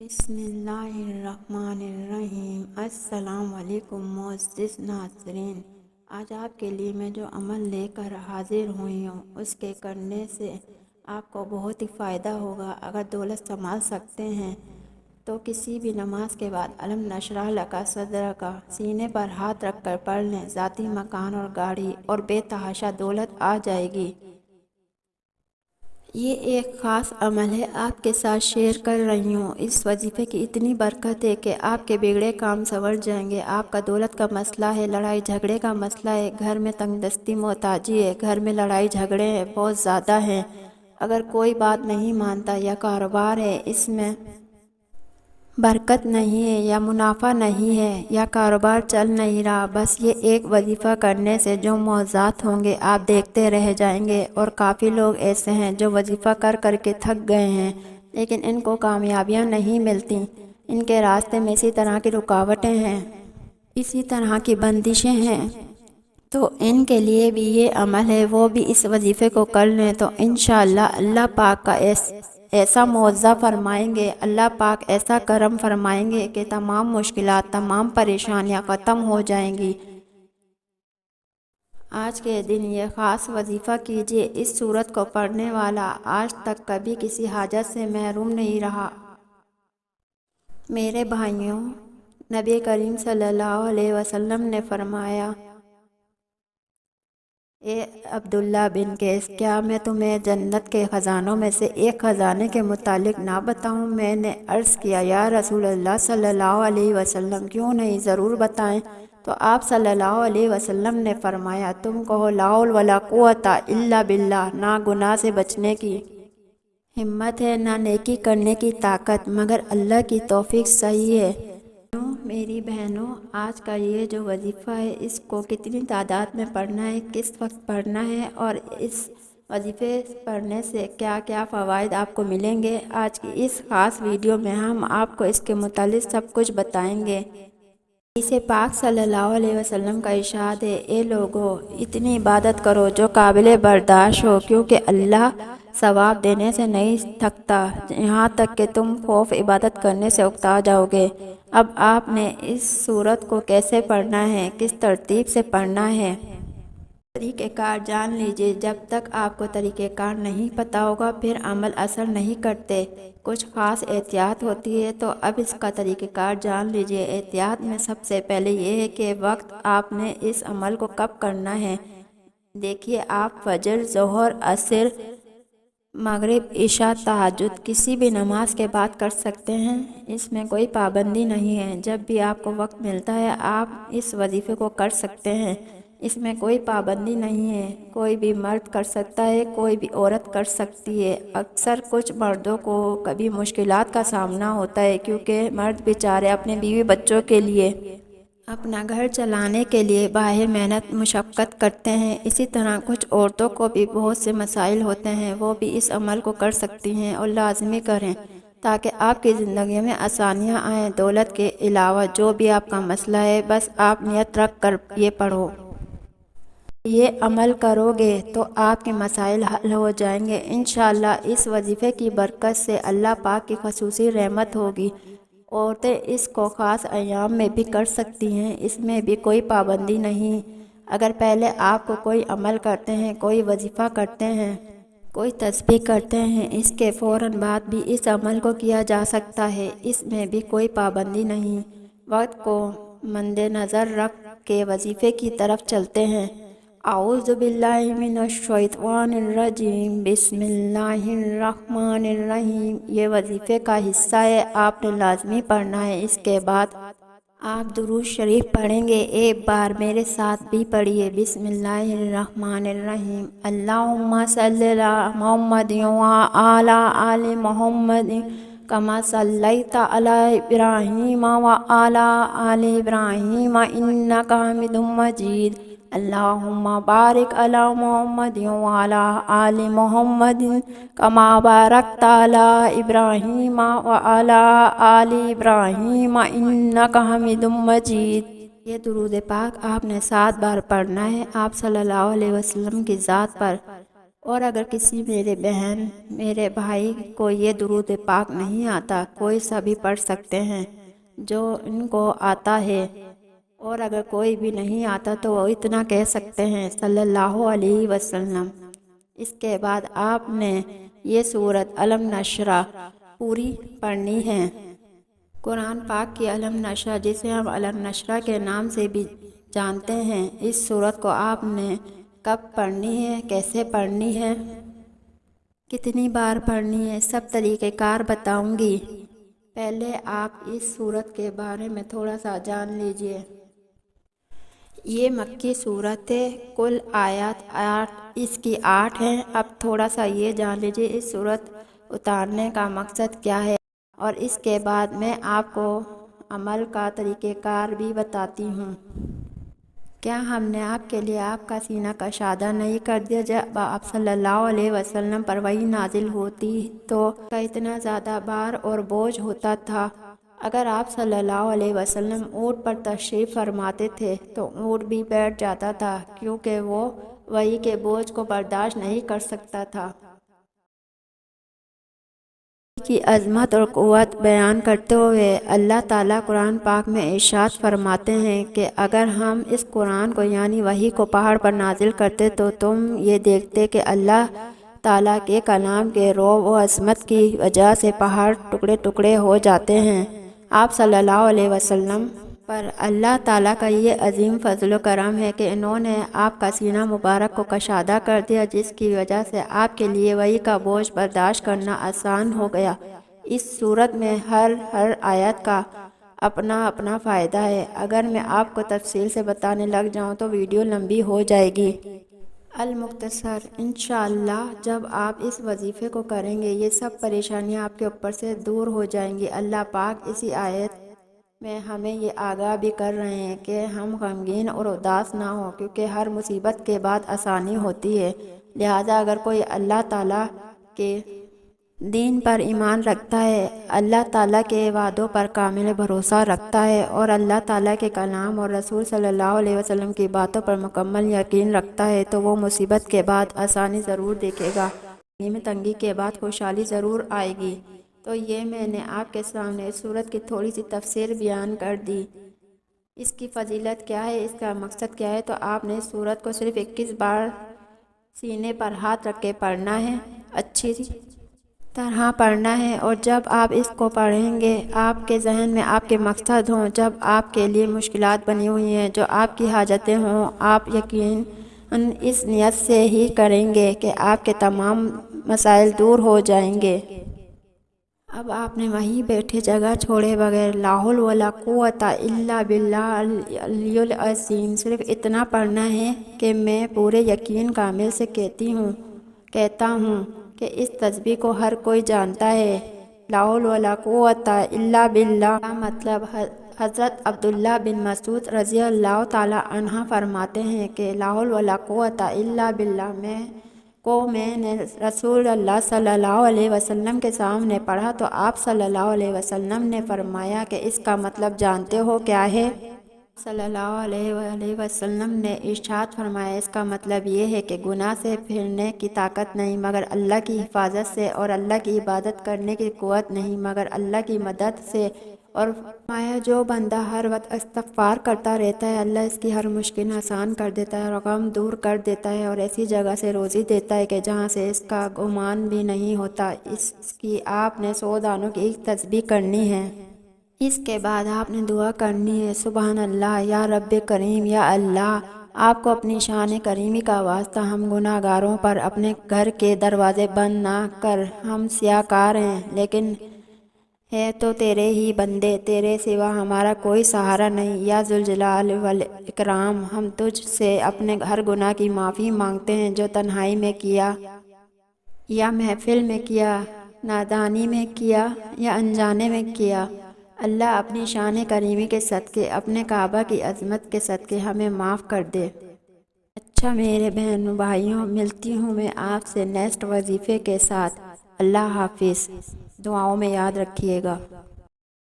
بسم اللہ الرحمن الرحیم۔ السلام علیکم معزز ناظرین، آج آپ کے لیے میں جو عمل لے کر حاضر ہوئی ہوں اس کے کرنے سے آپ کو بہت ہی فائدہ ہوگا۔ اگر دولت سنبھال سکتے ہیں تو کسی بھی نماز کے بعد الم نشرح لک صدرک سینے پر ہاتھ رکھ کر پڑھ لیں، ذاتی مکان اور گاڑی اور بے تحاشا دولت آ جائے گی۔ یہ ایک خاص عمل ہے، آپ کے ساتھ شیئر کر رہی ہوں۔ اس وظیفے کی اتنی برکت ہے کہ آپ کے بگڑے کام سنور جائیں گے۔ آپ کا دولت کا مسئلہ ہے، لڑائی جھگڑے کا مسئلہ ہے، گھر میں تنگ دستی محتاجی ہے، گھر میں لڑائی جھگڑے ہیں بہت زیادہ ہیں، اگر کوئی بات نہیں مانتا یا کاروبار ہے اس میں برکت نہیں ہے یا منافع نہیں ہے یا کاروبار چل نہیں رہا، بس یہ ایک وظیفہ کرنے سے جو معجزات ہوں گے آپ دیکھتے رہ جائیں گے۔ اور کافی لوگ ایسے ہیں جو وظیفہ کر کر کے تھک گئے ہیں لیکن ان کو کامیابیاں نہیں ملتی، ان کے راستے میں اسی طرح کی رکاوٹیں ہیں، اسی طرح کی بندشیں ہیں، تو ان کے لیے بھی یہ عمل ہے، وہ بھی اس وظیفے کو کر لیں تو انشاءاللہ اللہ پاک کا ایسا معاوضہ فرمائیں گے، اللہ پاک ایسا کرم فرمائیں گے کہ تمام مشکلات، تمام پریشانیاں ختم ہو جائیں گی۔ آج کے دن یہ خاص وظیفہ کیجئے، اس سورت کو پڑھنے والا آج تک کبھی کسی حاجت سے محروم نہیں رہا۔ میرے بھائیوں، نبی کریم صلی اللہ علیہ وسلم نے فرمایا، اے عبداللہ بن قیس، کیا میں تمہیں جنت کے خزانوں میں سے ایک خزانے کے متعلق نہ بتاؤں؟ میں نے عرض کیا، یا رسول اللہ صلی اللہ علیہ وسلم، کیوں نہیں، ضرور بتائیں۔ تو آپ صلی اللہ علیہ وسلم نے فرمایا، تم کہو لا حول ولا قوت الا باللہ، نہ گناہ سے بچنے کی ہمت ہے نہ نیکی کرنے کی طاقت مگر اللہ کی توفیق صحیح ہے۔ میری بہنوں، آج کا یہ جو وظیفہ ہے اس کو کتنی تعداد میں پڑھنا ہے، کس وقت پڑھنا ہے اور اس وظیفے پڑھنے سے کیا کیا فوائد آپ کو ملیں گے، آج کی اس خاص ویڈیو میں ہم آپ کو اس کے متعلق سب کچھ بتائیں گے۔ اسے پاک صلی اللہ علیہ وسلم کا ارشاد ہے، اے لوگو، اتنی عبادت کرو جو قابل برداشت ہو، کیونکہ اللہ ثواب دینے سے نہیں تھکتا یہاں تک کہ تم خوف عبادت کرنے سے اکتا جاؤ گے۔ اب آپ نے اس سورت کو کیسے پڑھنا ہے، کس ترتیب سے پڑھنا ہے، طریقہ کار جان لیجئے۔ جب تک آپ کو طریقہ کار نہیں پتا ہوگا پھر عمل اثر نہیں کرتے، کچھ خاص احتیاط ہوتی ہے، تو اب اس کا طریقہ کار جان لیجئے۔ احتیاط میں سب سے پہلے یہ ہے کہ وقت آپ نے اس عمل کو کب کرنا ہے۔ دیکھیے، آپ فجر، ظہر، عصر، مغرب، عشاء، تہجد کسی بھی نماز کے بعد کر سکتے ہیں، اس میں کوئی پابندی نہیں ہے۔ جب بھی آپ کو وقت ملتا ہے آپ اس وظیفے کو کر سکتے ہیں، اس میں کوئی پابندی نہیں ہے، کوئی بھی مرد کر سکتا ہے، کوئی بھی عورت کر سکتی ہے۔ اکثر کچھ مردوں کو کبھی مشکلات کا سامنا ہوتا ہے کیونکہ مرد بیچارے اپنے بیوی بچوں کے لیے، اپنا گھر چلانے کے لیے باہر محنت مشقت کرتے ہیں، اسی طرح کچھ عورتوں کو بھی بہت سے مسائل ہوتے ہیں، وہ بھی اس عمل کو کر سکتی ہیں اور لازمی کریں تاکہ آپ کی زندگی میں آسانیاں آئیں۔ دولت کے علاوہ جو بھی آپ کا مسئلہ ہے، بس آپ نیت رکھ کر یہ پڑھو، یہ عمل کرو گے تو آپ کے مسائل حل ہو جائیں گے انشاءاللہ۔ اس وظیفے کی برکت سے اللہ پاک کی خصوصی رحمت ہوگی۔ عورتیں اس کو خاص ایام میں بھی کر سکتی ہیں، اس میں بھی کوئی پابندی نہیں۔ اگر پہلے آپ کو کوئی عمل کرتے ہیں، کوئی وظیفہ کرتے ہیں، کوئی تسبیح کرتے ہیں، اس کے فوراً بعد بھی اس عمل کو کیا جا سکتا ہے، اس میں بھی کوئی پابندی نہیں۔ وقت کو مد نظر رکھ کے وظیفے کی طرف چلتے ہیں۔ اعوذ باللہ من الشیطان الرجیم، بسم اللہ الرحمن الرحیم۔ یہ وظیفے کا حصہ ہے، آپ نے لازمی پڑھنا ہے۔ اس کے بعد آپ درود شریف پڑھیں گے، ایک بار میرے ساتھ بھی پڑھیے، بسم اللہ الرحمن الرحیم۔ اللہم صلی علی محمد وعلی آل محمد کما صلیت علی ابراہیم وعلی آل ابراہیم انک حمید مجید۔ اللہم بارک علی محمد وعلی آل محمد کما بارکت علی ابراہیم وعلی آل ابراہیم انک حمید مجید۔ یہ درود پاک آپ نے 7 بار پڑھنا ہے، آپ صلی اللہ علیہ وسلم کی ذات پر اور اگر کسی میرے بہن میرے بھائی کو یہ درود پاک نہیں آتا، کوئی سا بھی پڑھ سکتے ہیں جو ان کو آتا ہے، اور اگر کوئی بھی نہیں آتا تو وہ اتنا کہہ سکتے ہیں صلی اللہ علیہ وسلم۔ اس کے بعد آپ نے یہ سورت علم نشرہ پوری پڑھنی ہے۔ قرآن پاک کی علم نشرہ، جسے ہم علم نشرہ کے نام سے بھی جانتے ہیں، اس سورت کو آپ نے کب پڑھنی ہے، کیسے پڑھنی ہے، کتنی بار پڑھنی ہے، سب طریقہ کار بتاؤں گی۔ پہلے آپ اس سورت کے بارے میں تھوڑا سا جان لیجئے۔ یہ مکی صورت ہے، کل آیات اس کی 8 ہیں۔ اب تھوڑا سا یہ جان لیجئے اس صورت اتارنے کا مقصد کیا ہے، اور اس کے بعد میں آپ کو عمل کا طریقہ کار بھی بتاتی ہوں۔ کیا ہم نے آپ کے لیے آپ کا سینہ کشادہ نہیں کر دیا؟ جب آپ صلی اللہ علیہ وسلم پر وحی نازل ہوتی تو اتنا زیادہ بار اور بوجھ ہوتا تھا، اگر آپ صلی اللہ علیہ وسلم اونٹ پر تشریف فرماتے تھے تو اونٹ بھی بیٹھ جاتا تھا، کیونکہ وہ وحی کے بوجھ کو برداشت نہیں کر سکتا تھا۔ کی عظمت اور قوت بیان کرتے ہوئے اللہ تعالیٰ قرآن پاک میں ارشاد فرماتے ہیں کہ اگر ہم اس قرآن کو یعنی وحی کو پہاڑ پر نازل کرتے تو تم یہ دیکھتے کہ اللہ تعالیٰ کے کلام کے رعب و عظمت کی وجہ سے پہاڑ ٹکڑے ٹکڑے ہو جاتے ہیں۔ آپ صلی اللہ علیہ وسلم پر اللہ تعالیٰ کا یہ عظیم فضل و کرم ہے کہ انہوں نے آپ کا سینہ مبارک کو کشادہ کر دیا، جس کی وجہ سے آپ کے لیے وحی کا بوجھ برداشت کرنا آسان ہو گیا۔ اس صورت میں ہر آیت کا اپنا اپنا فائدہ ہے۔ اگر میں آپ کو تفصیل سے بتانے لگ جاؤں تو ویڈیو لمبی ہو جائے گی۔ المختصر، انشاءاللہ جب آپ اس وظیفے کو کریں گے یہ سب پریشانیاں آپ کے اوپر سے دور ہو جائیں گی۔ اللہ پاک اسی آیت میں ہمیں یہ آگاہ بھی کر رہے ہیں کہ ہم غمگین اور اداس نہ ہوں، کیونکہ ہر مصیبت کے بعد آسانی ہوتی ہے۔ لہٰذا اگر کوئی اللہ تعالیٰ کے دین پر ایمان رکھتا ہے، اللہ تعالیٰ کے وعدوں پر کامل بھروسہ رکھتا ہے، اور اللہ تعالیٰ کے کلام اور رسول صلی اللہ علیہ وسلم کی باتوں پر مکمل یقین رکھتا ہے تو وہ مصیبت کے بعد آسانی ضرور دیکھے گا، میں تنگی کے بعد خوشحالی ضرور آئے گی۔ تو یہ میں نے آپ کے سامنے اس سورت کی تھوڑی سی تفسیر بیان کر دی۔ اس کی فضیلت کیا ہے، اس کا مقصد کیا ہے، تو آپ نے اس سورت کو صرف 21 بار سینے پر ہاتھ رکھ کے پڑھنا ہے، اچھی طرح پڑھنا ہے، اور جب آپ اس کو پڑھیں گے آپ کے ذہن میں آپ کے مقصد ہوں، جب آپ کے لیے مشکلات بنی ہوئی ہیں، جو آپ کی حاجتیں ہوں، آپ یقین اس نیت سے ہی کریں گے کہ آپ کے تمام مسائل دور ہو جائیں گے۔ اب آپ نے وہیں بیٹھے جگہ چھوڑے بغیر لا حول ولا قوت الا باللہ العلی العظیم صرف اتنا پڑھنا ہے کہ میں پورے یقین کامل سے کہتا ہوں کہ اس تسبیح کو ہر کوئی جانتا ہے۔ لا حول ولا قوت الا باللہ کا مطلب حضرت عبداللہ بن مسعود رضی اللہ تعالی عنہ فرماتے ہیں کہ لا حول ولا قوت الا باللہ میں نے رسول اللہ صلی اللہ علیہ وسلم کے سامنے پڑھا تو آپ صلی اللہ علیہ وسلم نے فرمایا کہ اس کا مطلب جانتے ہو کیا ہے؟ صلی اللہ علیہ وسلم نے ارشاد فرمایا اس کا مطلب یہ ہے کہ گناہ سے پھرنے کی طاقت نہیں مگر اللہ کی حفاظت سے، اور اللہ کی عبادت کرنے کی قوت نہیں مگر اللہ کی مدد سے، اور فرمایا جو بندہ ہر وقت استغفار کرتا رہتا ہے اللہ اس کی ہر مشکل آسان کر دیتا ہے اور غم دور کر دیتا ہے، اور ایسی جگہ سے روزی دیتا ہے کہ جہاں سے اس کا گمان بھی نہیں ہوتا۔ اس کی آپ نے 100 دانوں کی ایک تسبیح کرنی ہے۔ اس کے بعد آپ نے دعا کرنی ہے، سبحان اللہ یا رب کریم، یا اللہ آپ کو اپنی شان کریمی کا واسطہ ہم گناہ گاروں پر اپنے گھر کے دروازے بند نہ کر، ہم سیاہ کار ہیں لیکن ہے تو تیرے ہی بندے، تیرے سوا ہمارا کوئی سہارا نہیں، یا ذوالجلال والاکرام ہم تجھ سے اپنے ہر گناہ کی معافی مانگتے ہیں جو تنہائی میں کیا یا محفل میں کیا، نادانی میں کیا یا انجانے میں کیا۔ اللہ اپنی شان کریمی کے صدقے، اپنے کعبہ کی عظمت کے صدقے ہمیں معاف کر دے۔ اچھا میرے بہنوں بھائیوں، ملتی ہوں میں آپ سے نیکسٹ وظیفے کے ساتھ۔ اللہ حافظ، دعاؤں میں یاد رکھیے گا۔